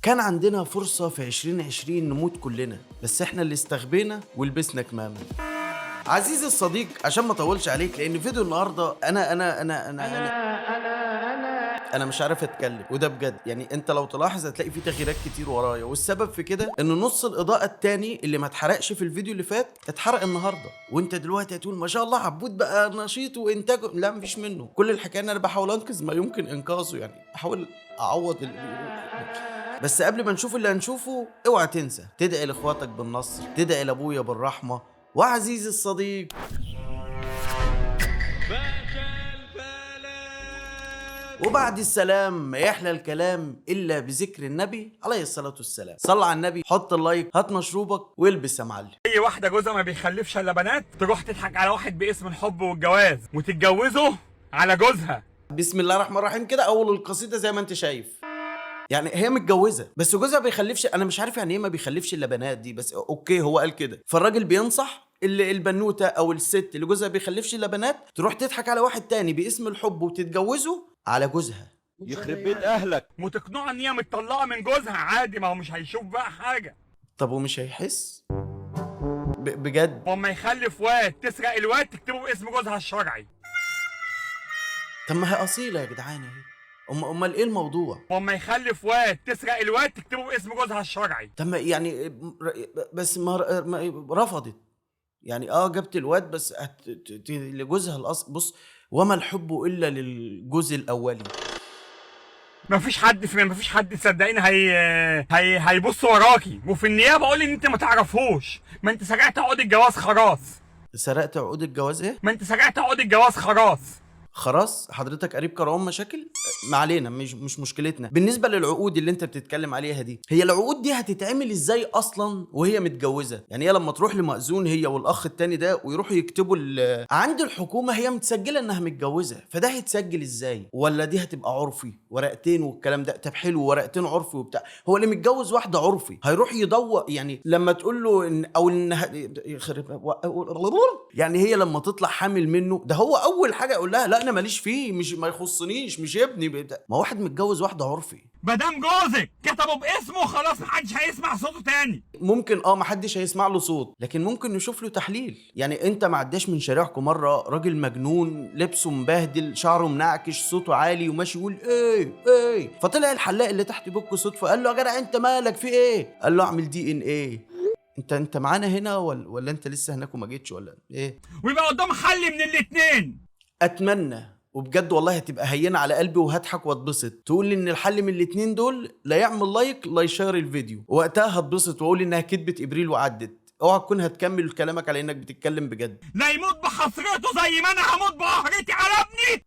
كان عندنا فرصة في 2020 نموت كلنا، بس احنا اللي استغبينا ولبسنا كمامة. عزيزي الصديق، عشان ما اطولش عليك، لان فيديو النهارده انا مش عارف اتكلم، وده بجد. يعني انت لو تلاحظ هتلاقي فيه تغييرات كتير ورايا، والسبب في كده ان نص الاضاءه التاني اللي ما اتحرقش في الفيديو اللي فات اتحرق النهارده. وانت دلوقتي هتقول ما شاء الله عبود بقى نشيط وانتاجه. لا، مفيش منه. كل الحكايه ان انا بحاول انقذ ما يمكن انقاذه، يعني بحاول اعوض بس قبل ما نشوف اللي هنشوفه، اوعى تنسى تدعي لاخواتك بالنصر، تدعي لابويا بالرحمه. وعزيزي الصديق، وبعد السلام ما يحلى الكلام الا بذكر النبي عليه الصلاه والسلام. صل على النبي، حط اللايك، هات مشروبك والبس يا معلم. اي واحده جوزها ما بيخلفش الا بنات تروح تضحك على واحد باسم الحب والجواز وتتجوزه على جوزها. بسم الله الرحمن الرحيم. كده اول القصيده زي ما انت شايف. يعني هي متجوزه بس جوزها ما بيخلفش. انا مش عارف يعني ايه ما بيخلفش الا بنات دي، بس اوكي هو قال كده. فالراجل بينصح البنوته او الست اللي جوزها بيخلفش الا بنات تروح تضحك على واحد تاني باسم الحب وتتجوزه على جوزها. يخرب بيت اهلك. وتقنعها ان هي متطلقه من جوزها عادي، ما هو مش هيشوف بقى حاجه. طب ومش هيحس؟ بجد؟ واما يخلف واد تسرق الواد تكتبه باسم جوزها الشرعي. طب ما هي اصيله يا جدعان اهي. امال ايه الموضوع؟ واما يخلف واد تسرق الواد تكتبه باسم جوزها الشرعي. طب يعني بس ما رفضت. يعني جبت الواد بس لجوزها الاصل. بص، وما الحب الا للجوز الاولي. مفيش حد صدقيني هيبص وراكي. وفي النيابه اقول ان انت ما تعرفوش. ما انت سرقت عقود الجواز خلاص. سرقت عقود الجواز ايه؟ ما انت سرقت عقود الجواز خلاص. خلاص حضرتك قريب كرهون مشاكل؟ ما علينا، مش مشكلتنا. بالنسبه للعقود اللي انت بتتكلم عليها دي، هي العقود دي هتتعمل ازاي اصلا وهي متجوزه؟ يعني هي لما تروح لمأذون هي والاخ التاني ده ويروحوا يكتبوا عند الحكومه هي متسجله انها متجوزه، فده هيتسجل ازاي؟ ولا دي هتبقى عرفي ورقتين والكلام ده؟ طب حلو، ورقتين عرفي وبتاع. هو اللي متجوز واحده عرفي هيروح يدور؟ يعني لما تقول له ان او انها يعني هي لما تطلع حامل منه ده، هو اول حاجه يقول لها لا انا ماليش فيه، مش ما يخصنيش، مش ابني. ما واحد متجوز واحده عرفي. مدام جوزك كتبه باسمه خلاص محدش هيسمع صوته تاني. ممكن محدش هيسمع له صوت، لكن ممكن نشوف له تحليل. يعني انت ما عداش من شارعكم مره راجل مجنون لبسه مبهدل شعره منعكش صوته عالي وماشي يقول ايه، فطلع الحلاق اللي تحت بوكه صدفه قال له يا جدع انت مالك في ايه؟ قال له اعمل DNA. انت معانا هنا ولا انت لسه هناك وما جيتش ولا ايه؟ ويبقى قدام حل من الاتنين. اتمنى وبجد والله هتبقى هينه على قلبي وهضحك واتبسط تقول لي ان الحل من الاتنين دول لا يعمل لايك لا يشير الفيديو، وقتها هتبسط واقول انها كدبه ابريل وعدت. اوعى تكون هتكمل كلامك على انك بتتكلم بجد. لا يموت بحسرته زي ما انا هموت بقهرتي على ابني.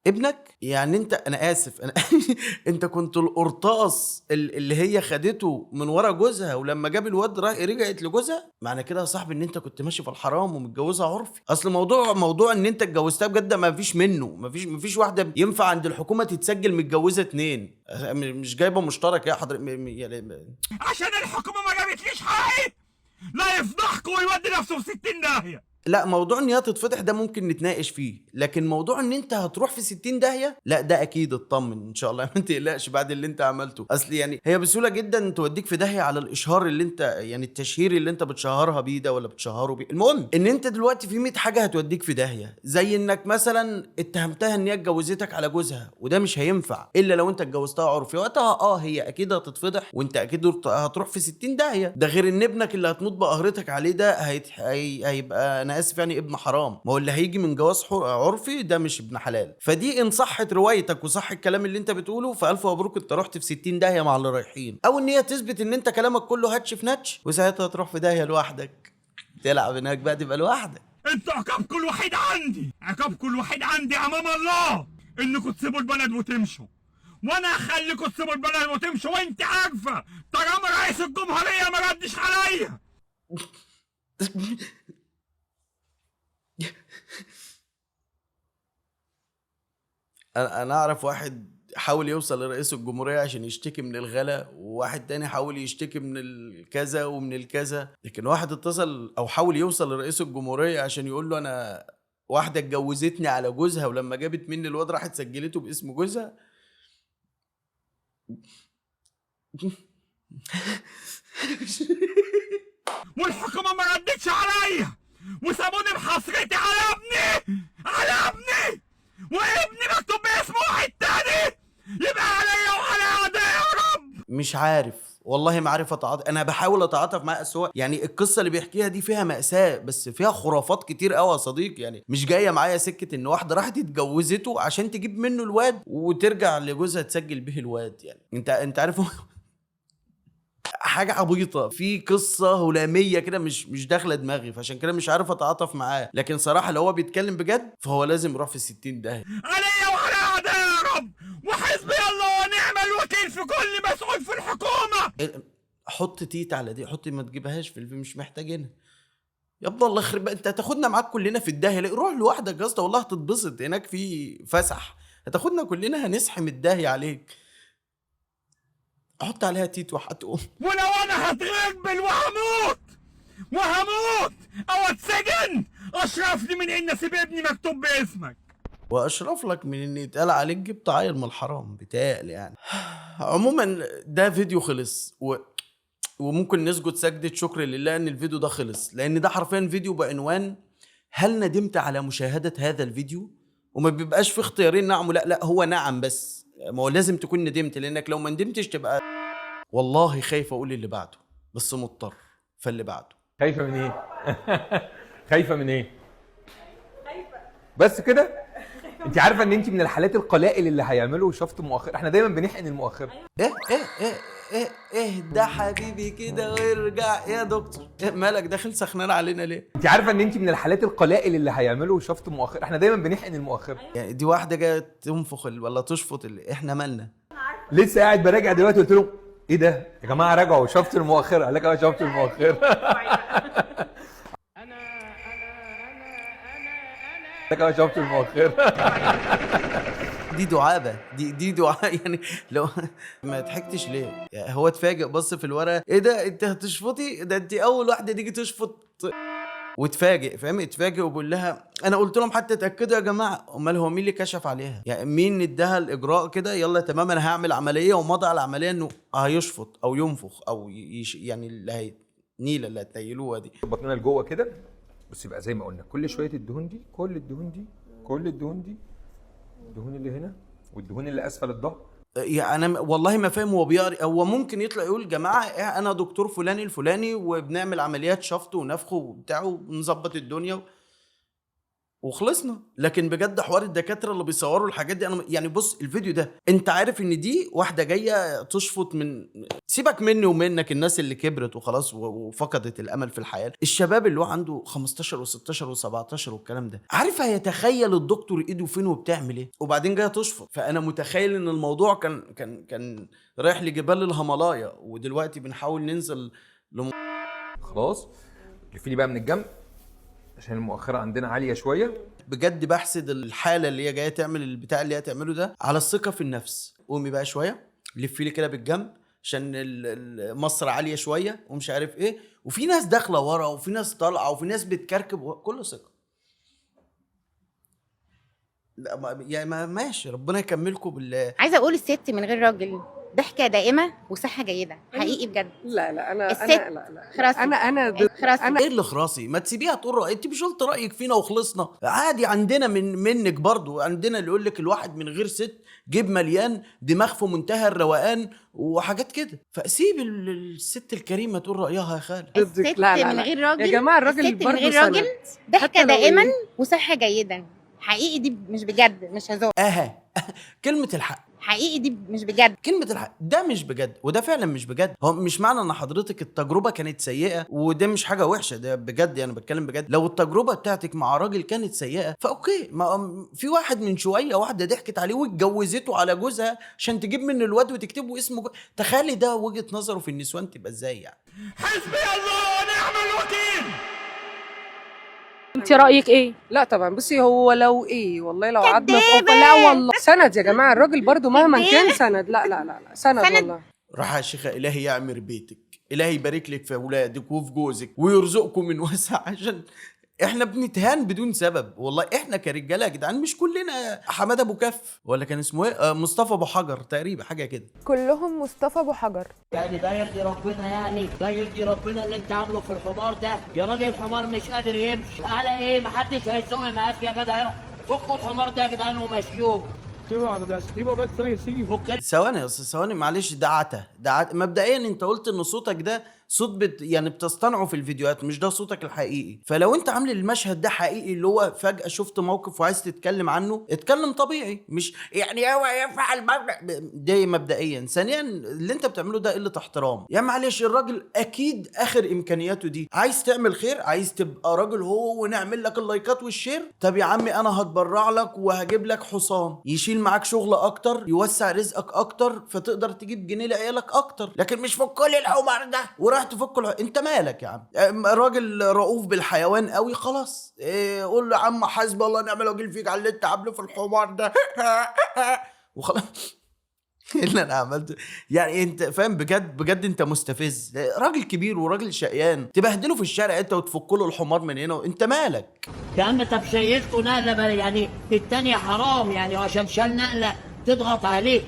ابنك؟ يعني انا اسف انت كنت القرطاس اللي هي خدته من ورا جوزها، ولما جاب الواد رجعت لجوزها. معنى كده يا صاحبي ان انت كنت ماشي في الحرام ومتجوزها عرفي. اصل موضوع ان انت اتجوزتها بجد ما فيش منه. ما فيش واحده ينفع عند الحكومه تتسجل متجوزه اتنين. مش جايبه مشترك يا حضرتك عشان الحكومه ما جابتليش حقي لا يفضحك ويودي نفسه في 60 داهيه. لا، موضوع ان هي تتفضح ده ممكن نتناقش فيه، لكن موضوع ان انت هتروح في 60 داهيه لا، ده اكيد اطمن ان شاء الله ما تقلقش بعد اللي انت عملته. اصل يعني هي بسهوله جدا توديك في داهيه على الاشهار اللي انت يعني التشهير اللي انت بتشهرها بيه ده ولا بتشهره بيه. المهم ان انت دلوقتي في 100 حاجه هتوديك في داهيه، زي انك مثلا اتهمتها ان هي اتجوزتك على جوزها، وده مش هينفع الا لو انت اتجوزتها عرفي. وقتها هي اكيد هتتفضح وانت اكيد هتروح في 60 داهيه. ده غير ان ابنك اللي هتموت بقهرتك عليه ده هيبقى انا اسف يعني ابن حرام. ما هو اللي هيجي من جواز عرفي ده مش ابن حلال. فدي ان صحت روايتك وصح الكلام اللي انت بتقوله فالف مبروك، انت رحت في 60 داهيه مع اللي رايحين. او ان هي تثبت ان انت كلامك كله هاتش في نتش، وساعتها تروح في داهيه لوحدك، تلعب هناك بقى تبقى لوحدك. انتوا عقابكم الوحيد عندي، عقابكم الوحيد عندي امام الله انكم تسيبوا البلد وتمشوا. وانا هخليكم تسيبوا البلد وتمشوا وانت عارفه طالما رئيس الجمهوريه ما ردش عليا. انا اعرف واحد حاول يوصل لرئيس الجمهورية عشان يشتكي من الغلا، وواحد تاني حاول يشتكي من الكذا ومن الكذا، لكن واحد اتصل او حاول يوصل لرئيس الجمهورية عشان يقول له انا واحده اتجوزتني على جوزها، ولما جابت مني الواد راحت سجلته باسم جوزها. والحكومه ما ردتش عليا وسابوني بحسرتي على ابني وابني مكتوب باسم واحد تاني، يبقى عليا وعلى اعدائي يا رب. مش عارف والله، ما عارف اتعاطف. انا بحاول اتعاطف معاه، بس هو يعني القصه اللي بيحكيها دي فيها مأساة، بس فيها خرافات كتير قوي يا صديقي. يعني مش جايه معايا سكه ان واحده راحت اتجوزته عشان تجيب منه الواد وترجع لجوزها تسجل به الواد. يعني انت عارف حاجه عبيطه، في قصه هلاميه كده مش داخله دماغي، فعشان كده مش عارف اتعاطف معاه. لكن صراحه لو هو بيتكلم بجد فهو لازم يروح في 60 داهيه. عليا وعلى اعدائي يا رب، وحسبي الله ونعم الوكيل في كل مسؤول في الحكومه. حط تيت على دي، حط، ما تجيبهاش في مش محتاجينها يا ابني. الله يخرب، انت هتاخدنا معاك كلنا في الداهيه. روح لوحدك يا اسطى، والله هتتبسط هناك في فسح. هتاخدنا كلنا هنسحم الداهيه عليك. احط عليها تيت وهتقوم. ولو انا هتغبل وهموت او اتسجن، اشرفني من ان اسيب ابني مكتوب باسمك. واشرف لك من ان يتقال عليك جبت عيل من الحرام بتاعي يعني. عموما ده فيديو خلص وممكن نسجد سجدة شكر لله ان الفيديو ده خلص، لان ده حرفيا فيديو بعنوان هل ندمت على مشاهدة هذا الفيديو؟ وما بيبقاش في اختيارين نعم لا هو نعم بس. ما هو لازم تكون ندمت، لانك لو ما ندمتش تبقى والله خايف اقول اللي بعده بس مضطر. فاللي بعده خايفة من ايه؟ خايفة من ايه؟ بس كده؟ انت عارفة ان انت من الحالات القلائل اللي هيعملوا شفط مؤخر. احنا دايما بنحقن المؤخر. ايه ده حبيبي كده وارجع يا دكتور. مالك داخل سخنان علينا ليه؟ انت عارفة ان انت من الحالات القلائل اللي هيعملوا شفط مؤخر. احنا دايما بنحقن المؤخر. يعني دي واحدة جاية تنفخ ولا تشفط احنا مالنا؟ لسه قاعد براجع دلوقتي قلت لهم ايه ده؟ يا جماعة راجعوا شفط المؤخر. قال لك اه شفط المؤخر. انا شفت المؤخر. دي دعابه، دي دعاء يعني. لو ما ضحكتش ليه؟ يعني هو اتفاجئ بص في الورقه، ايه ده انت هتشفطي؟ ده انت اول واحده تيجي تشفط. واتفاجئ، فاهم؟ اتفاجئ وبقول لها انا قلت لهم حتى اتاكدوا يا جماعه. امال هو مين اللي كشف عليها؟ يعني مين اداها الاجراء كده يلا تمام انا هعمل عمليه، ومضى على العمليه انه هيشفط او ينفخ او يعني اللي هي النيله اللي هتنيلوها دي بطننا لجوه كده. بس يبقى زي ما قلنا كل شويه الدهون دي، كل الدهون دي، الدهون اللي هنا والدهون اللي اسفل الظهر. يعني انا والله ما فاهم. هو بيقري، هو ممكن يطلع يقول جماعه انا دكتور فلاني الفلاني وبنعمل عمليات شفط ونفخ وبتاع ونظبط الدنيا وخلصنا. لكن بجد حوار الدكاتره اللي بيصوروا الحاجات دي انا يعني بص الفيديو ده انت عارف ان دي واحده جايه تشفط من، سيبك مني ومنك الناس اللي كبرت وخلاص وفقدت الامل في الحياه. الشباب اللي هو عنده 15 و16 و17 والكلام ده، عارف هيتخيل الدكتور ايده فين وبتعمل ايه وبعدين جايه تشفط. فانا متخيل ان الموضوع كان رايح لجبال الهيمالايا، ودلوقتي بنحاول ننزل خلاص. لفيني بقى من الجنب عشان المؤخره عندنا عاليه شويه. بجد بحسد الحاله اللي هي جايه تعمل البتاع اللي هي تعمله ده على الثقه في النفس. قومي بقى شويه لفي لي كده بالجنب عشان مصر عاليه شويه ومش عارف ايه، وفي ناس داخله ورا وفي ناس طالعه وفي ناس بتكركب كله ثقه. لا يعني ماشي، ربنا يكملكم بالله. عايزه اقول الست من غير راجل ضحكه دائمه وصحه جيده حقيقي بجد. لا انا خراسي. انا خراسي. انا ايه اللي خراسي؟ ما تسيبيها تقول رأي. انت مش قلت رايك فينا وخلصنا عادي؟ عندنا منك برضو، عندنا اللي يقول لك الواحد من غير ست جيب مليان دماغ في منتهى الروقان وحاجات كده. فسيب الست الكريمه تقول رايها يا خالد. الست من غير راجل يا جماعه الراجل الست من برضه غير راجل ضحكه حتى لو دائما إيه؟ وصحه جيدا حقيقي. دي مش بجد، مش هزار. كلمه الحق حقيقي دي مش بجد. كلمة الحق ده مش بجد، وده فعلا مش بجد. هو مش معنى ان حضرتك التجربة كانت سيئة وده مش حاجة وحشة، ده بجد يعني بتكلم بجد. لو التجربة بتاعتك مع راجل كانت سيئة فاوكي. ما في واحد من شوية واحدة ضحكت عليه واتجوزته على جوزها عشان تجيب من الواد وتكتبه اسمه تخيلي ده وجهة نظره في النسوان تبقى ازاي يعني. حسبي الله ونعم الوكيل. انت رايك ايه؟ لا طبعا بصي هو لو ايه والله لو قعدنا في لا والله سند يا جماعه الراجل برضو مهما كان سند. لا سند والله. راح يا شيخة إلهي يعمر بيتك، إلهي يبارك لك في أولادك وفي جوزك ويرزقكم من وسع عشان احنا بنتهان بدون سبب والله، احنا كرجاله يا جدعان مش كلنا حماده ابو كف ولا كان اسمه ايه، مصطفى ابو حجر تقريبا حاجه كده. كلهم مصطفى ابو حجر. يعني ده يرضي ربنا، يعني ده يرضي ربنا اللي انت عامله في الحمار ده يا راجل. الحمار مش قادر يمشي على ايه؟ محدش هيسوق معاك يا جدع. فكوا الحمار ده يا جدعان ومشيوه. ثواني يا استاذ ثواني معلش، ده عته مبدئيا انت قلت ان صوتك ده صوت يعني بتصطنعه في الفيديوهات، مش ده صوتك الحقيقي. فلو انت عامل المشهد ده حقيقي اللي هو فجأة شفت موقف وعايز تتكلم عنه، اتكلم طبيعي، مش يعني هو يفعل ده مبدئيا. ثانيا اللي انت بتعمله ده قلة احترام. يا معلش الراجل اكيد اخر امكانياته دي، عايز تعمل خير، عايز تبقى راجل هو ونعمل لك اللايكات والشير. طب يا عمي انا هتبرع لك وهجيب لك حصان يشيل معاك شغل اكتر، يوسع رزقك اكتر، فتقدر تجيب جنيه لعيالك اكتر. لكن مش في كل الحمار ده وراح تفك انت مالك يا عم؟ راجل رؤوف بالحيوان قوي خلاص، قول له يا عم حسبي الله ونعم الوكيل فيك على اللي انت عامله في الحمار ده وخلاص. ايه اللي انا عملته يعني؟ انت فاهم بجد بجد انت مستفز، راجل كبير وراجل شقيان تبهدله في الشارع انت وتفك له الحمار من هنا، انت مالك يا عم طب شيلته نقله يعني التانية حرام يعني، عشان شال نقله تضغط عليه.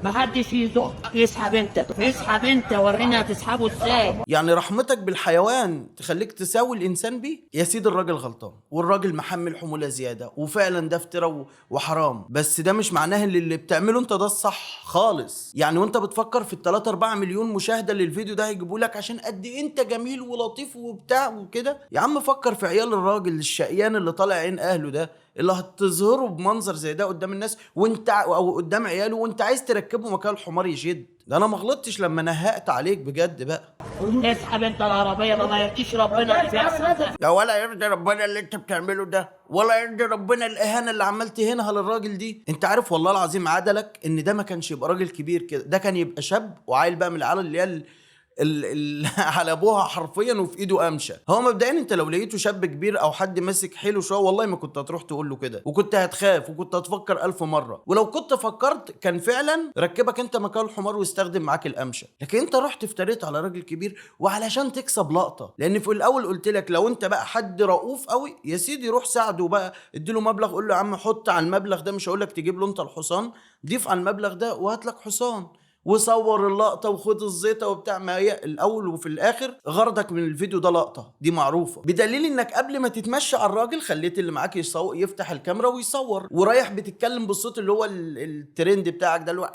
محدش يزق، اسحب انت ورينا هتسحبه ازاي. يعني رحمتك بالحيوان تخليك تساوي الانسان بيه؟ يا سيدي الراجل غلطان والراجل محمل حمولة زيادة وفعلا ده افتراء وحرام، بس ده مش معناه اللي بتعمله انت ده الصح خالص. يعني وانت بتفكر في ال3 4 مليون مشاهدة للفيديو ده هيجيبوا لك عشان قد ايه انت جميل ولطيف وبتاع وكده؟ يا عم فكر في عيال الراجل الشقيان اللي طالع عين اهله ده، اللي هتظهره بمنظر زي ده قدام الناس وانت او قدام عياله وانت عايز تركبه مكان الحمار يشد. ده انا ما غلطتش لما نهقت عليك بجد بقى. اسحب انت العربيه، ما يرضيش ربنا اللي بيحصل ده. يا ولا يرضي ربنا اللي انت بتعمله ده، ولا يرضي ربنا الاهانه اللي عمال تهينها للراجل دي. انت عارف والله العظيم عدلك ان ده ما كانش يبقى راجل كبير كده، ده كان يبقى شاب وعيل بقى من العيال اللي هي على ابوها حرفيا وفي ايده امشه. هو مبدئيا انت لو لقيته شاب كبير او حد ماسك حيله شويه والله ما كنت هتروح تقول له كده، وكنت هتخاف وكنت هتفكر 1000 مره، ولو كنت فكرت كان فعلا ركبك انت مكان الحمار ويستخدم معاك الامشه. لكن انت رحت افتريت على راجل كبير وعلشان تكسب لقطه، لان في الاول قلت لك لو انت بقى حد رؤوف قوي يا سيدي روح ساعده بقى، اديله مبلغ، قول له يا عم حط على المبلغ ده، مش هقول لك تجيب له انت الحصان، ضيف على المبلغ ده وهات لك حصان وصور اللقطه وخد الزيطه وبتاع. ما هي الاول وفي الاخر غرضك من الفيديو ده لقطه، دي معروفه، بدليل انك قبل ما تتمشى على الراجل خليت اللي معاك يفتح الكاميرا ويصور، ورايح بتتكلم بالصوت اللي هو الترند بتاعك ده اللي هو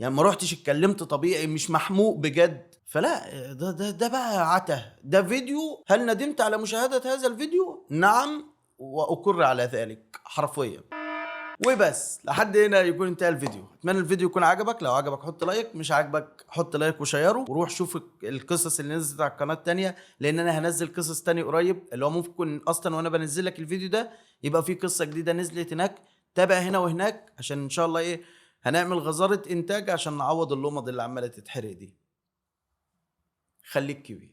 يعني ما رحتش اتكلمت طبيعي مش محموق بجد. فلا ده بقى عته، ده فيديو. هل ندمت على مشاهده هذا الفيديو؟ نعم واقر على ذلك حرفيا. وبس لحد هنا يكون انتهى الفيديو. اتمنى الفيديو يكون عجبك، لو عجبك حط لايك، مش عجبك حط لايك وشيره، وروح شوف القصص اللي نزلت على القناه التانية، لان انا هنزل قصص تاني قريب، اللي هو ممكن اصلا وانا بنزل لك الفيديو ده يبقى في قصه جديده نزلت هناك. تابع هنا وهناك عشان ان شاء الله هنعمل غزاره انتاج عشان نعوض اللمض اللي عماله تتحرق دي. خليك كبير.